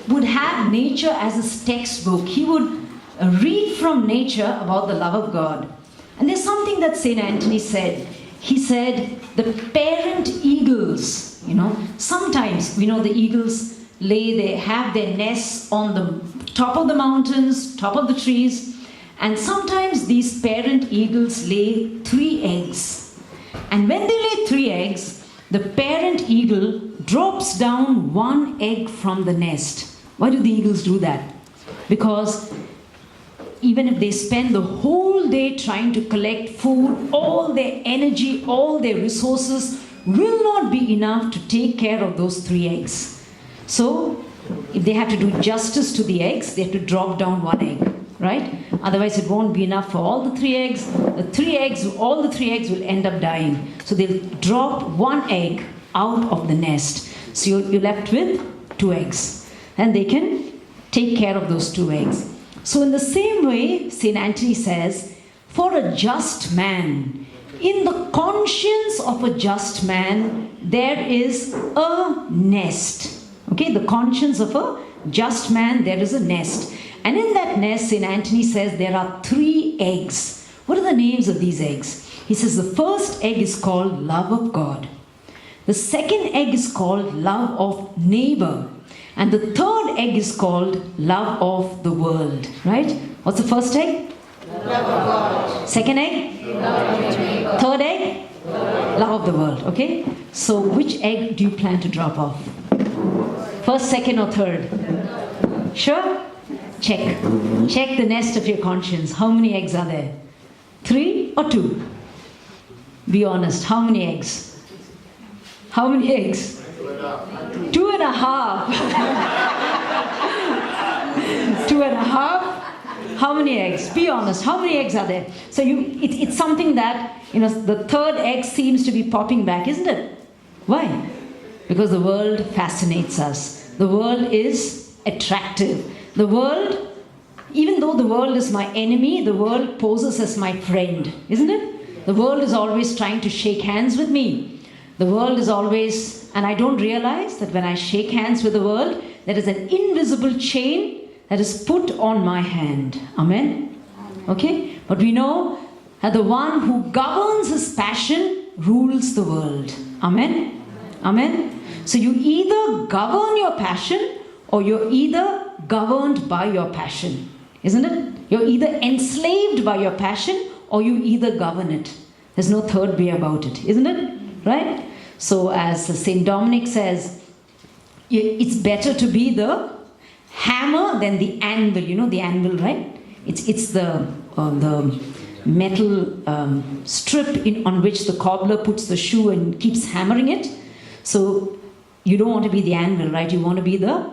would have nature as his textbook. He would read from nature about the love of God. And there's something that St. Anthony said. He said, the parent eagles, sometimes, the eagles they have their nests on the top of the mountains, top of the trees, and sometimes these parent eagles lay 3 eggs. And when they lay 3 eggs, the parent eagle drops down 1 egg from the nest. Why do the eagles do that? Because even if they spend the whole day trying to collect food, all their energy, all their resources will not be enough to take care of those 3 eggs. So, if they have to do justice to the eggs, they have to drop down 1 egg, right? Otherwise, it won't be enough for all the 3 eggs. All the 3 eggs will end up dying. So, they'll drop 1 egg out of the nest. So, you're left with 2 eggs. And they can take care of those 2 eggs. So in the same way, St. Anthony says, for a just man, in the conscience of a just man, there is a nest. Okay, the conscience of a just man, there is a nest. And in that nest, St. Anthony says, there are 3 eggs. What are the names of these eggs? He says the first egg is called love of God. The second egg is called love of neighbor. And the third egg is called love of the world, right? What's the first egg? Love of God. Second egg? Love of your neighbor. Third egg? Love of the world, okay? So which egg do you plan to drop off? First, second, or third? Sure? Check. Check the nest of your conscience. How many eggs are there? 3 or 2? Be honest. How many eggs? How many eggs? 2.5. 2.5. How many eggs? Be honest. How many eggs are there? So it's something that, the third egg seems to be popping back, isn't it? Why? Because the world fascinates us. The world is attractive. The world, even though the world is my enemy, the world poses as my friend, isn't it? The world is always trying to shake hands with me. The world is always, and I don't realize that when I shake hands with the world, there is an invisible chain that is put on my hand. Amen? Okay? But we know that the one who governs his passion rules the world. Amen? Amen? So you either govern your passion or you're either governed by your passion. Isn't it? You're either enslaved by your passion or you either govern it. There's no third way about it. Isn't it? Right? So as St. Dominic says, it's better to be the hammer than the anvil. You know the anvil, right? It's the metal strip on which the cobbler puts the shoe and keeps hammering it. So you don't want to be the anvil, right? You want to be the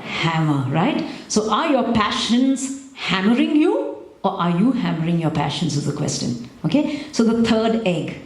hammer, right? So are your passions hammering you? Or are you hammering your passions is the question. Okay? So the third egg.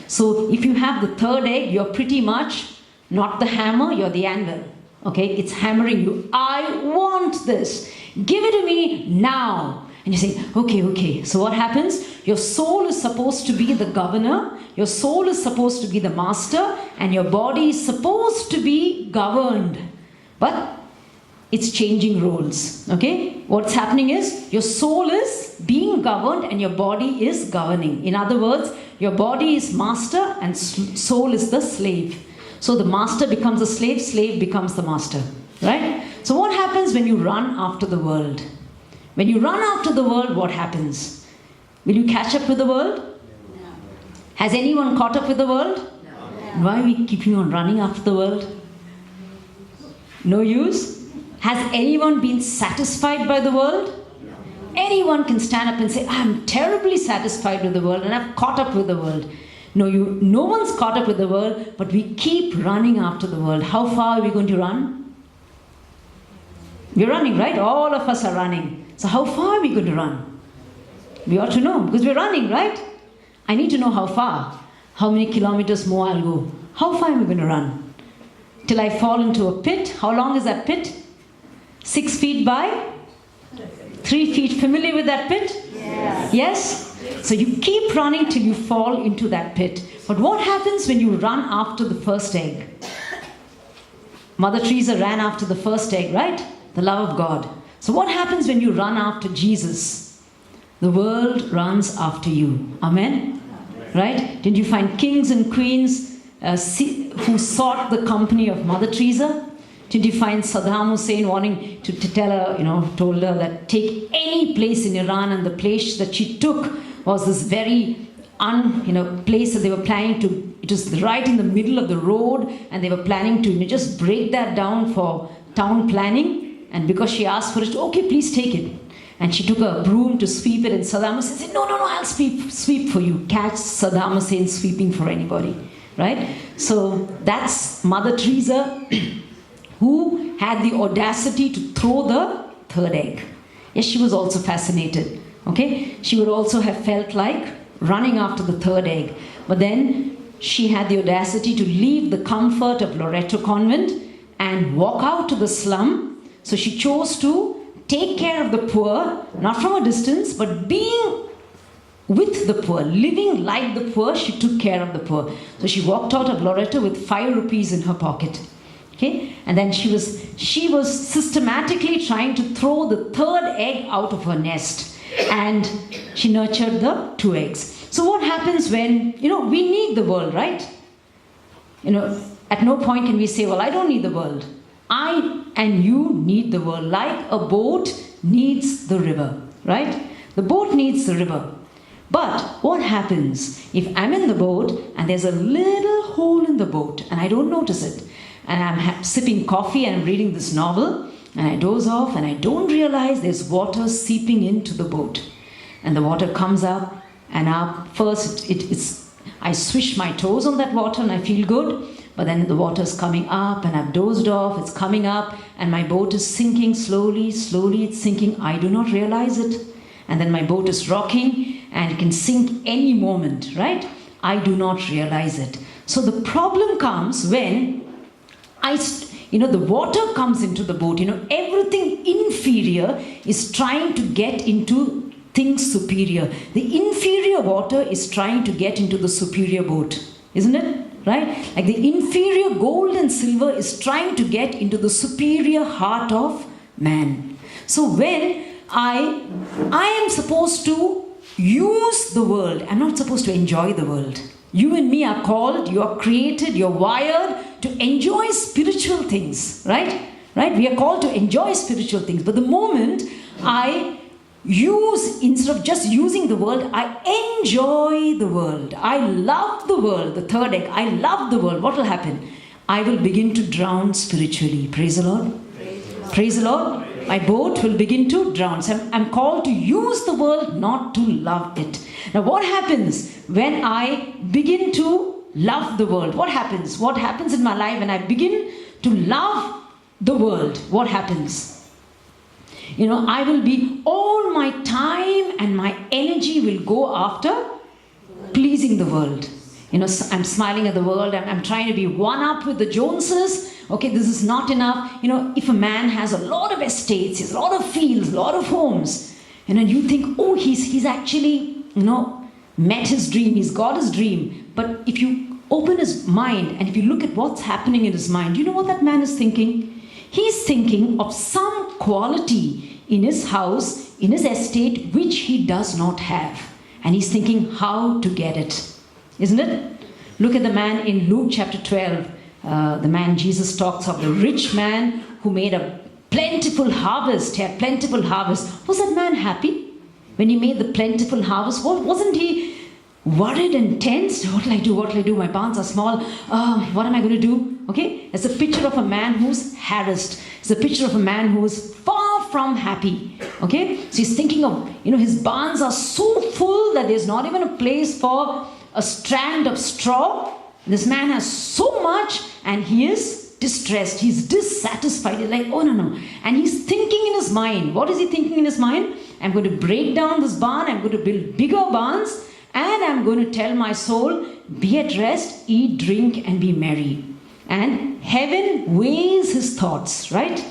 So if you have the third egg, you're pretty much not the hammer, you're the anvil. Okay? It's hammering you. I want this. Give it to me now. And you say, okay. So what happens? Your soul is supposed to be the governor. Your soul is supposed to be the master. And your body is supposed to be governed. But it's changing roles, okay? What's happening is your soul is being governed and your body is governing. In other words, your body is master and soul is the slave. So the master becomes a slave, slave becomes the master, right? So what happens when you run after the world? When you run after the world, what happens? Will you catch up with the world? No. Has anyone caught up with the world? No. Why are we keeping on running after the world? No use? Has anyone been satisfied by the world? No. Anyone can stand up and say, I'm terribly satisfied with the world and I've caught up with the world. No one's caught up with the world, but we keep running after the world. How far are we going to run? We're running, right? All of us are running. So how far are we going to run? We ought to know, because we're running, right? I need to know how far. How many kilometers more I'll go. How far am I going to run? Till I fall into a pit. How long is that pit? 6 feet by 3 feet. Familiar with that pit? Yes. Yes? So you keep running till you fall into that pit. But what happens when you run after the first egg? Mother Teresa ran after the first egg, right? The love of God. So what happens when you run after Jesus? The world runs after you. Amen? Right? Did you find kings and queens who sought the company of Mother Teresa? Did you find Saddam Hussein wanting to tell her, told her that take any place in Iran, and the place that she took was this very place that they were planning to, it was right in the middle of the road, and they were planning to just break that down for town planning. And because she asked for it, okay, please take it. And she took a broom to sweep it, and Saddam Hussein said, no, I'll sweep for you. Catch Saddam Hussein sweeping for anybody, right? So that's Mother Teresa who had the audacity to throw the third egg. Yes, she was also fascinated, okay? She would also have felt like running after the third egg. But then she had the audacity to leave the comfort of Loreto Convent and walk out to the slum. So she chose to take care of the poor, not from a distance, but being with the poor, living like the poor. She took care of the poor. So she walked out of Loreto with 5 rupees in her pocket. Okay? And then she was systematically trying to throw the third egg out of her nest. And she nurtured the 2 eggs. So what happens when, we need the world, right? At no point can we say, well, I don't need the world. I and you need the world, like a boat needs the river, right? The boat needs the river. But what happens if I'm in the boat and there's a little hole in the boat and I don't notice it, and I'm sipping coffee and I'm reading this novel and I doze off and I don't realize there's water seeping into the boat, and the water comes up and up. First, I swish my toes on that water and I feel good. But then the water's coming up and I've dozed off, it's coming up, and my boat is sinking slowly it's sinking. I do not realize it. And then my boat is rocking and it can sink any moment, right? I do not realize it. So the problem comes when the water comes into the boat. Everything inferior is trying to get into things superior. The inferior water is trying to get into the superior boat, isn't it? Right? Like the inferior gold and silver is trying to get into the superior heart of man. So when I am supposed to use the world, I'm not supposed to enjoy the world. You and me are called, you are created, you're wired to enjoy spiritual things, right? Right? We are called to enjoy spiritual things. But the moment I instead of just using the world, I enjoy the world. I love the world. The third egg, I love the world. What will happen? I will begin to drown spiritually. Praise the Lord. Praise the Lord. My boat will begin to drown. So I'm called to use the world, not to love it. Now what happens when I begin to love the world? What happens? What happens in my life when I begin to love the world? What happens? I will be, all my time and my energy will go after pleasing the world. I'm smiling at the world. I'm trying to be one up with the Joneses. Okay, this is not enough. If a man has a lot of estates, he has a lot of fields, a lot of homes, and you think, oh, he's actually, met his dream, he's got his dream. But if you open his mind and if you look at what's happening in his mind, you know what that man is thinking? He's thinking of some quality in his house, in his estate, which he does not have. And he's thinking how to get it. Isn't it? Look at the man in Luke chapter 12. The man Jesus talks of, the rich man who made a plentiful harvest. He had plentiful harvest. Was that man happy when he made the plentiful harvest? Wasn't he worried and tensed? What will I do? What will I do? My barns are small. What am I going to do? Okay? It's a picture of a man who's harassed. It's a picture of a man who is far from happy. Okay? So he's thinking of, his barns are so full that there's not even a place for a strand of straw. This man has so much and he is distressed. He's dissatisfied. He's like, oh, no. And he's thinking in his mind. What is he thinking in his mind? I'm going to break down this barn. I'm going to build bigger barns. And I'm going to tell my soul, be at rest, eat, drink, and be merry. And heaven weighs his thoughts, right?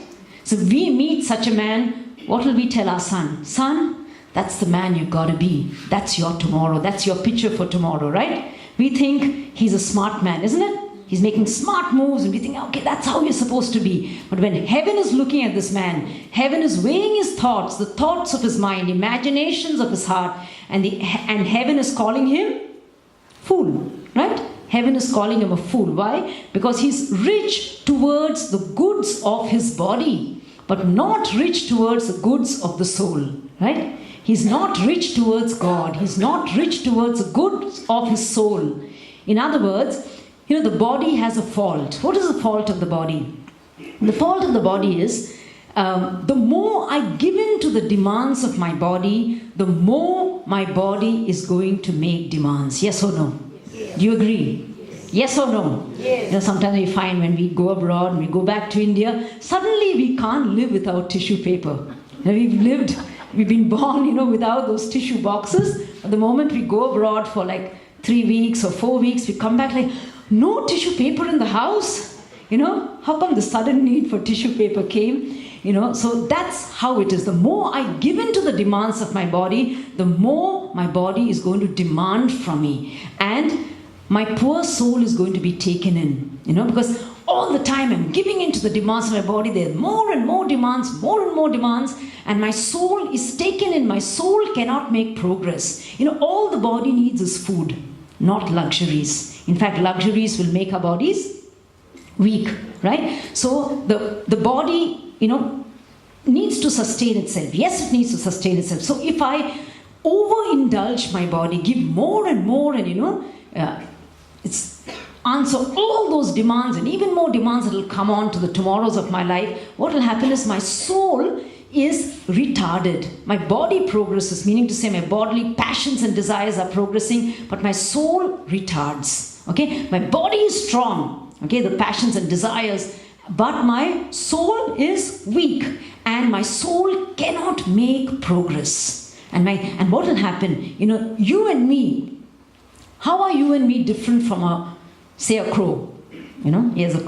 So we meet such a man. What will we tell our son? Son, that's the man you've got to be. That's your tomorrow. That's your picture for tomorrow, right? We think he's a smart man, isn't it? He's making smart moves, and we think, okay, that's how you're supposed to be. But when heaven is looking at this man, heaven is weighing his thoughts, the thoughts of his mind, imaginations of his heart, and heaven is calling him fool, right? Heaven is calling him a fool. Why? Because he's rich towards the goods of his body, but not rich towards the goods of the soul, right? He's not rich towards God. He's not rich towards the goods of his soul. In other words, the body has a fault. What is the fault of the body? The fault of the body is, the more I give in to the demands of my body, the more my body is going to make demands. Yes or no? Yes. Do you agree? Yes or no? Yes. Sometimes we find when we go abroad and we go back to India, suddenly we can't live without tissue paper. We've been born, without those tissue boxes. But the moment we go abroad for like 3 weeks or 4 weeks, we come back like, no tissue paper in the house. How come the sudden need for tissue paper came? So that's how it is. The more I give in to the demands of my body, the more my body is going to demand from me. And my poor soul is going to be taken in, because all the time I'm giving in to the demands of my body. There are more and more demands, and my soul is taken in. My soul cannot make progress. All the body needs is food, not luxuries. In fact, luxuries will make our bodies weak, right? So the body, needs to sustain itself. Yes, it needs to sustain itself. So if I overindulge my body, give more and more, and it's answer all those demands and even more demands that will come on to the tomorrows of my life, what will happen is my soul is retarded. My body progresses, meaning to say my bodily passions and desires are progressing, but my soul retards. Okay, my body is strong, okay, the passions and desires, but my soul is weak, and my soul cannot make progress. And what will happen? You and me, how are you and me different from say a crow? Here's a crow.